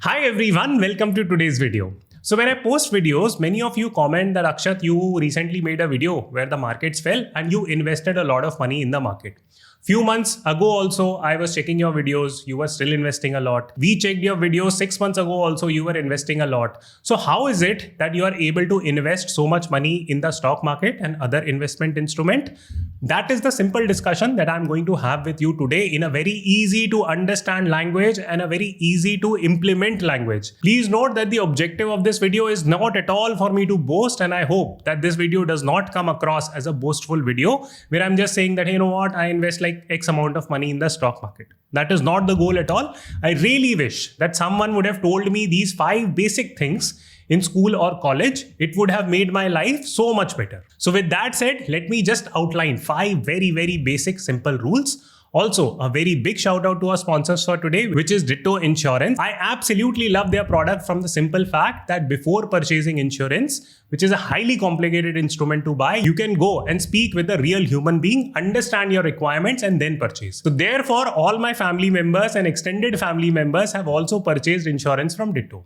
Hi everyone, welcome to today's video. So when I post videos, many of you comment that Akshat, you recently made a video where the markets fell and you invested a lot of money in the market. Few months ago also, I was checking your videos, you were still investing a lot. We checked your videos 6 months ago also, you were investing a lot. So how is it that you are able to invest so much money in the stock market and other investment instrument? That is the simple discussion that I'm going to have with you today in a very easy to understand language and a very easy to implement language. Please note that the objective of this video is not at all for me to boast, and I hope that this video does not come across as a boastful video where I'm just saying that, you know what, I invest like X amount of money in the stock market. That is not the goal at all. I really wish that someone would have told me these 5 basic things in school or college. It would have made my life so much better. So with that said, let me just outline 5 very basic simple rules. Also, a very big shout out to our sponsors for today, which is Ditto Insurance. I absolutely love their product from the simple fact that before purchasing insurance, which is a highly complicated instrument to buy, you can go and speak with a real human being, understand your requirements and then purchase. So therefore, all my family members and extended family members have also purchased insurance from Ditto.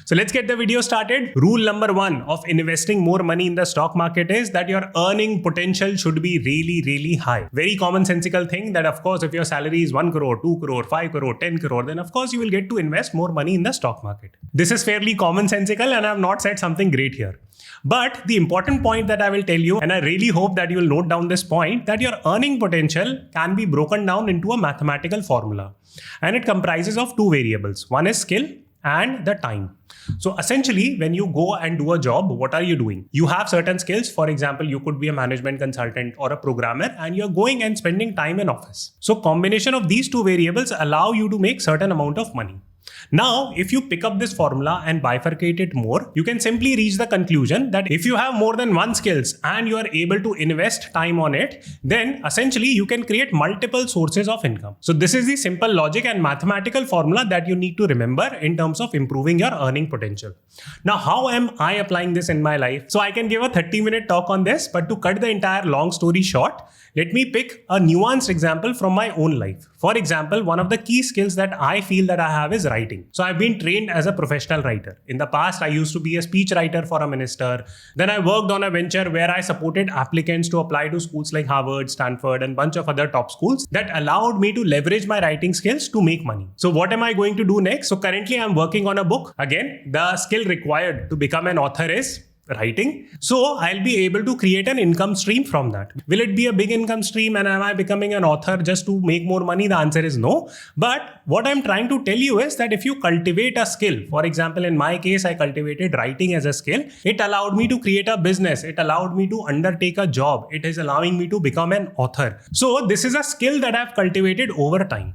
So let's get the video started. Rule number 1 of investing more money in the stock market is that your earning potential should be really high. Very commonsensical thing that of course if your salary is 1 crore, 2 crore, 5 crore, 10 crore, then of course you will get to invest more money in the stock market. This is fairly commonsensical and I have not said something great here. But the important point that I will tell you, and I really hope that you will note down this point, that your earning potential can be broken down into a mathematical formula. And it comprises of 2 variables. One is skill and the time. So essentially, when you go and do a job, what are you doing? You have certain skills. For example, you could be a management consultant or a programmer and you're going and spending time in office. So combination of these 2 variables allow you to make certain amount of money. Now, if you pick up this formula and bifurcate it more, you can simply reach the conclusion that if you have more than one skills and you are able to invest time on it, then essentially you can create multiple sources of income. So this is the simple logic and mathematical formula that you need to remember in terms of improving your earning potential. Now, how am I applying this in my life? So I can give a 30-minute talk on this, but to cut the entire long story short, let me pick a nuanced example from my own life. For example, one of the key skills that I feel that I have is writing. So I've been trained as a professional writer. In the past, I used to be a speech writer for a minister. Then I worked on a venture where I supported applicants to apply to schools like Harvard, Stanford, and a bunch of other top schools that allowed me to leverage my writing skills to make money. So what am I going to do next? So currently I'm working on a book. Again, the skill required to become an author is writing. So I'll be able to create an income stream from that. Will it be a big income stream and am I becoming an author just to make more money? The answer is no. But what I'm trying to tell you is that if you cultivate a skill, for example, in my case, I cultivated writing as a skill. It allowed me to create a business. It allowed me to undertake a job. It is allowing me to become an author. So this is a skill that I've cultivated over time.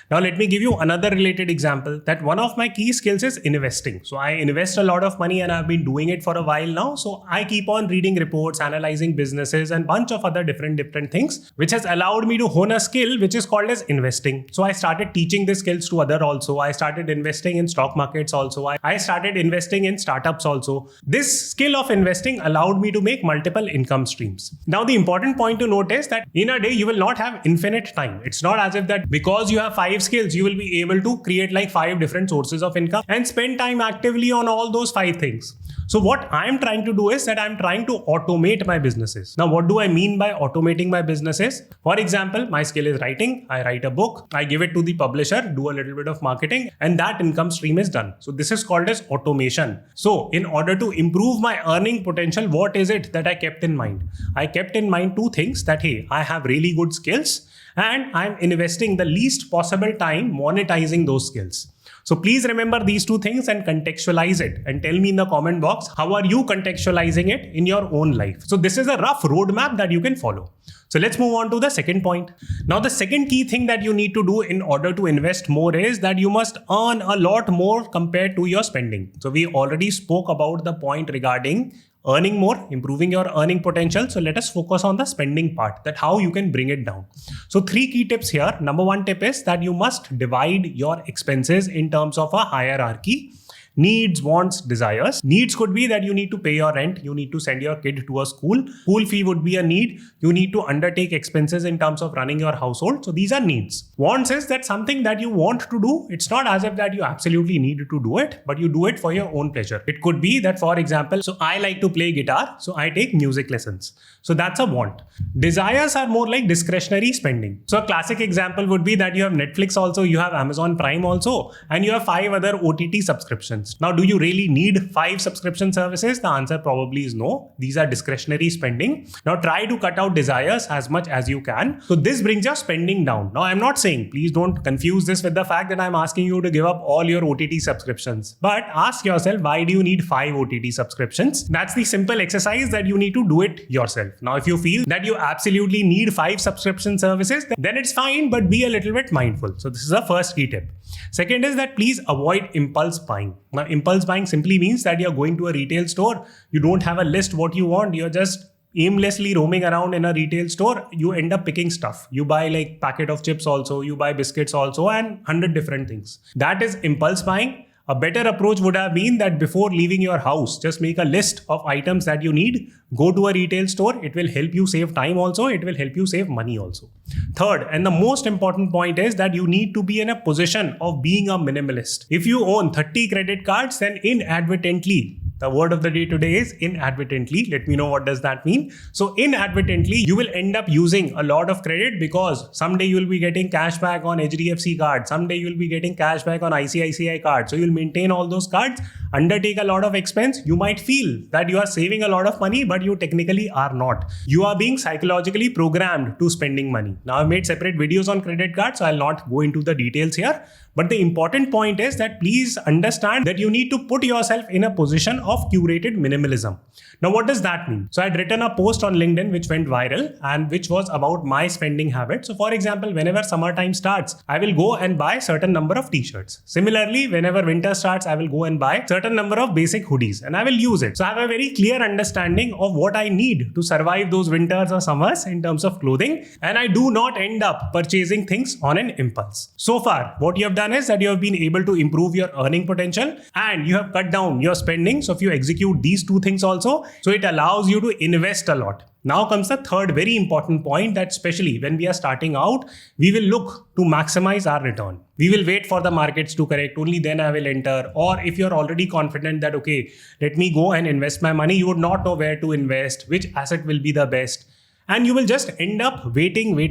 Now, let me give you another related example that one of my key skills is investing. So I invest a lot of money and I've been doing it for a while now. So I keep on reading reports, analyzing businesses and bunch of other different things, which has allowed me to hone a skill which is called as investing. So I started teaching these skills to other also. I started investing in stock markets also. I started investing in startups also. This skill of investing allowed me to make multiple income streams. Now, the important point to note is that in a day, you will not have infinite time. It's not as if that because you have 5 skills, you will be able to create like 5 different sources of income and spend time actively on all those 5 things. So what I'm trying to do is that I'm trying to automate my businesses. Now, what do I mean by automating my businesses? For example, my skill is writing. I write a book, I give it to the publisher, do a little bit of marketing, and that income stream is done. So this is called as automation. So in order to improve my earning potential, what is it that I kept in mind? I kept in mind 2 things that, hey, I have really good skills and I'm investing the least possible time monetizing those skills. So please remember these 2 things and contextualize it and tell me in the comment box, how are you contextualizing it in your own life? So this is a rough roadmap that you can follow. So let's move on to the second point. Now, the second key thing that you need to do in order to invest more is that you must earn a lot more compared to your spending. So we already spoke about the point regarding earning more, improving your earning potential. So let us focus on the spending part, that how you can bring it down. So 3 key tips here. Number 1 tip is that you must divide your expenses in terms of a hierarchy. Needs, wants, desires. Needs could be that you need to pay your rent, you need to send your kid to a school. School fee would be a need. You need to undertake expenses in terms of running your household. So these are needs. Wants is that something that you want to do. It's not as if that you absolutely need to do it, but you do it for your own pleasure. It could be that, for example, so I like to play guitar, so I take music lessons. So that's a want. Desires are more like discretionary spending. So a classic example would be that you have Netflix also, you have Amazon Prime also, and you have 5 other OTT subscriptions. Now, do you really need 5 subscription services? The answer probably is no. These are discretionary spending. Now try to cut out desires as much as you can. So this brings your spending down. Now I'm not saying, please don't confuse this with the fact that I'm asking you to give up all your OTT subscriptions. But ask yourself, why do you need 5 OTT subscriptions? That's the simple exercise that you need to do it yourself. Now, if you feel that you absolutely need 5 subscription services, then it's fine, but be a little bit mindful. So this is the first key tip. Second is that please avoid impulse buying. Now, impulse buying simply means that you're going to a retail store. You don't have a list what you want. You're just aimlessly roaming around in a retail store. You end up picking stuff. You buy like packet of chips also, you buy biscuits also, and 100 different things. That is impulse buying. A better approach would have been that before leaving your house, just make a list of items that you need. Go to a retail store. It will help you save time also. It will help you save money also. Third, and the most important point is that you need to be in a position of being a minimalist. If you own 30 credit cards, then inadvertently, the word of the day today is inadvertently. Let me know what does that mean. So inadvertently, you will end up using a lot of credit because someday you will be getting cash back on HDFC card. Someday you will be getting cash back on ICICI card. So you'll maintain all those cards, undertake a lot of expense. You might feel that you are saving a lot of money, but you technically are not. You are being psychologically programmed to spending money. Now I've made separate videos on credit cards, so I'll not go into the details here. But the important point is that please understand that you need to put yourself in a position of curated minimalism. Now, what does that mean? So I'd written a post on LinkedIn which went viral and which was about my spending habits. So for example, whenever summertime starts, I will go and buy certain number of t-shirts. Similarly, whenever winter starts, I will go and buy certain number of basic hoodies and I will use it. So I have a very clear understanding of what I need to survive those winters or summers in terms of clothing. And I do not end up purchasing things on an impulse. So far, what you have done is that you have been able to improve your earning potential and you have cut down your spending. So if you execute these 2 things also, so it allows you to invest a lot. Now comes the third very important point that especially when we are starting out, we will look to maximize our return. We will wait for the markets to correct, only then I will enter. Or if you're already confident that, okay, let me go and invest my money, you would not know where to invest, which asset will be the best. And you will just end up waiting.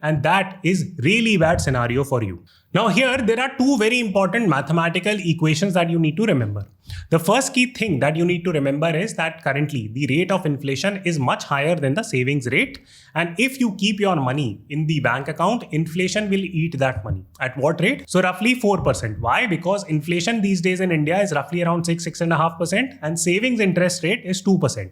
And that is really bad scenario for you. Now here, there are 2 very important mathematical equations that you need to remember. The first key thing that you need to remember is that currently the rate of inflation is much higher than the savings rate. And if you keep your money in the bank account, inflation will eat that money. At what rate? So roughly 4%. Why? Because inflation these days in India is roughly around 6.5% and savings interest rate is 2%.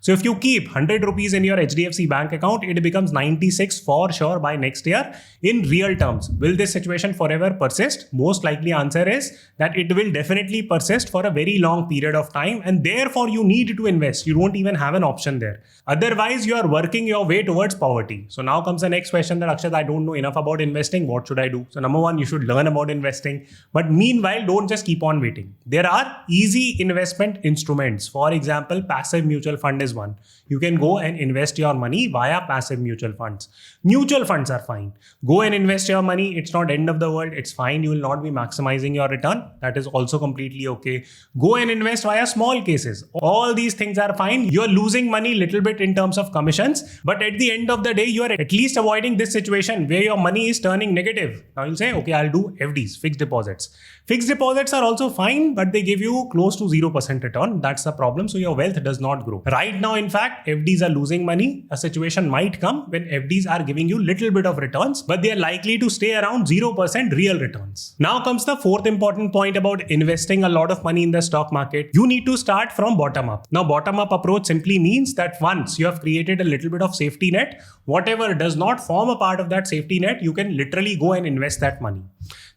So if you keep 100 rupees in your HDFC bank account, it becomes 96 for sure by next year. In real terms, will this situation forever persist? Most likely answer is that it will definitely persist for a very long period of time and therefore you need to invest. You don't even have an option there. Otherwise, you are working your way towards poverty. So now comes the next question that Akshat, I don't know enough about investing. What should I do? So number 1, you should learn about investing. But meanwhile, don't just keep on waiting. There are easy investment instruments. For example, passive mutual fund is one. You can go and invest your money via passive mutual funds. Mutual funds are fine. Go and invest your money. It's not end of the world. It's fine. You will not be maximizing your return. That is also completely okay. Go and invest via small cases. All these things are fine. You're losing money little bit in terms of commissions, but at the end of the day, you are at least avoiding this situation where your money is turning negative. Now you'll say, okay, I'll do FDs, fixed deposits. Fixed deposits are also fine, but they give you close to 0% return. That's the problem. So your wealth does not grow. Right now, in fact, FDs are losing money. A situation might come when FDs are giving you little bit of returns, but they are likely to stay around 0% real returns. Now comes the fourth important point about investing a lot of money in the stock market. You need to start from bottom up. Now, bottom up approach simply means that once you have created a little bit of safety net, whatever does not form a part of that safety net, you can literally go and invest that money.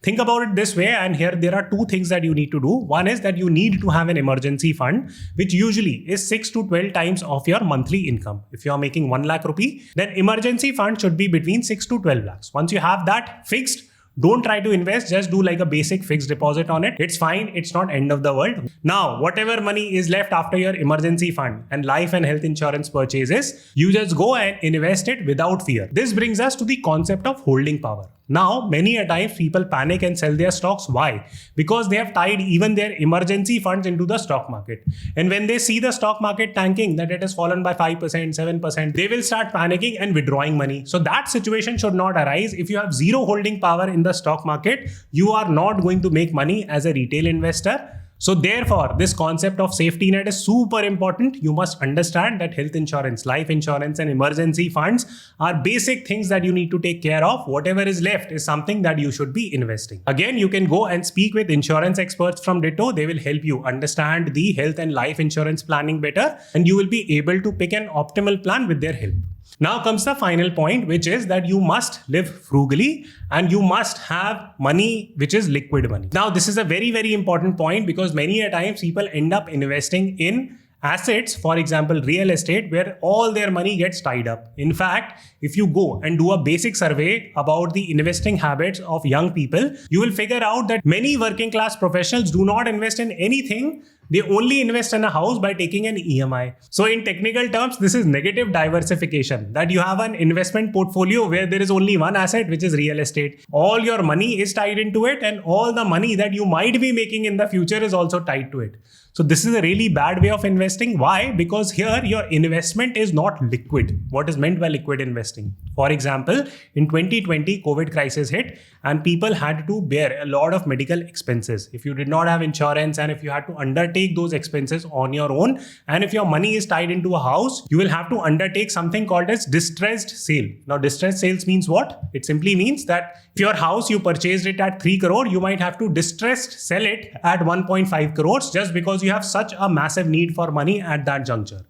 Think about it this way, and here there are 2 things that you need to do. One is that you need to have an emergency fund, which usually is 6 to 12 times of your monthly income. If you are making 1 lakh rupee, then emergency fund should be between 6 to 12 lakhs. Once you have that fixed, Don't try to invest, just do like a basic fixed deposit on it. It's fine, it's not end of the world. Now, whatever money is left after your emergency fund and life and health insurance purchases, you just go and invest it without fear. This brings us to the concept of holding power. Now, many a time people panic and sell their stocks. Why? Because they have tied even their emergency funds into the stock market. And when they see the stock market tanking, that it has fallen by 5%, 7%, they will start panicking and withdrawing money. So that situation should not arise. If you have zero holding power in the stock market, you are not going to make money as a retail investor. So therefore, this concept of safety net is super important. You must understand that health insurance, life insurance, and emergency funds are basic things that you need to take care of. Whatever is left is something that you should be investing. Again, you can go and speak with insurance experts from Ditto. They will help you understand the health and life insurance planning better, and you will be able to pick an optimal plan with their help. Now comes the final point, which is that you must live frugally and you must have money which is liquid money. Now, this is a very, very important point because many a times people end up investing in assets, for example, real estate, where all their money gets tied up. In fact, if you go and do a basic survey about the investing habits of young people, you will figure out that many working class professionals do not invest in anything. They only invest in a house by taking an EMI. So in technical terms, this is negative diversification, that you have an investment portfolio where there is only one asset, which is real estate. All your money is tied into it, and all the money that you might be making in the future is also tied to it. So this is a really bad way of investing. Why? Because here your investment is not liquid. What is meant by liquid investing? For example, in 2020, COVID crisis hit and people had to bear a lot of medical expenses. If you did not have insurance and if you had to undertake those expenses on your own, and if your money is tied into a house, you will have to undertake something called as distressed sale. Now, distressed sales means what? It simply means that if your house, you purchased it at 3 crore, you might have to distressed sell it at 1.5 crores just because you have such a massive need for money at that juncture.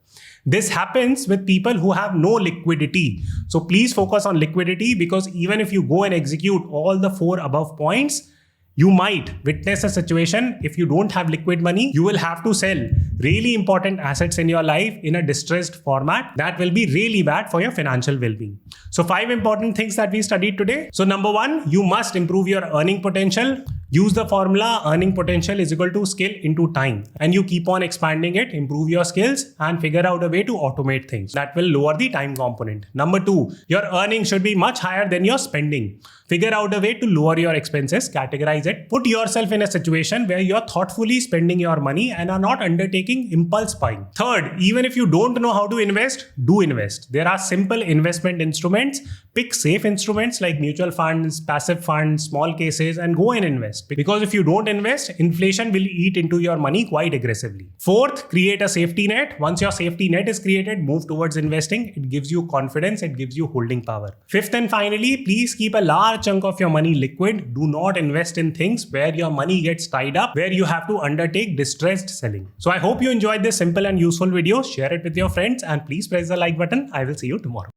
This happens with people who have no liquidity. So please focus on liquidity, because even if you go and execute all the 4 above points, you might witness a situation. If you don't have liquid money, you will have to sell really important assets in your life in a distressed format. That will be really bad for your financial well-being. So 5 important things that we studied today. So number 1, you must improve your earning potential. Use the formula earning potential is equal to skill into time, and you keep on expanding it, improve your skills and figure out a way to automate things. That will lower the time component. Number 2, your earning should be much higher than your spending. Figure out a way to lower your expenses, categorize it, put yourself in a situation where you're thoughtfully spending your money and are not undertaking impulse buying. Third, even if you don't know how to invest, do invest. There are simple investment instruments. Pick safe instruments like mutual funds, passive funds, small cases, and go and invest. Because if you don't invest, inflation will eat into your money quite aggressively. Fourth, create a safety net. Once your safety net is created, move towards investing. It gives you confidence, it gives you holding power. Fifth and finally, please keep a large chunk of your money liquid. Do not invest in things where your money gets tied up, where you have to undertake distressed selling. So I hope you enjoyed this simple and useful video. Share it with your friends and please press the like button. I will see you tomorrow.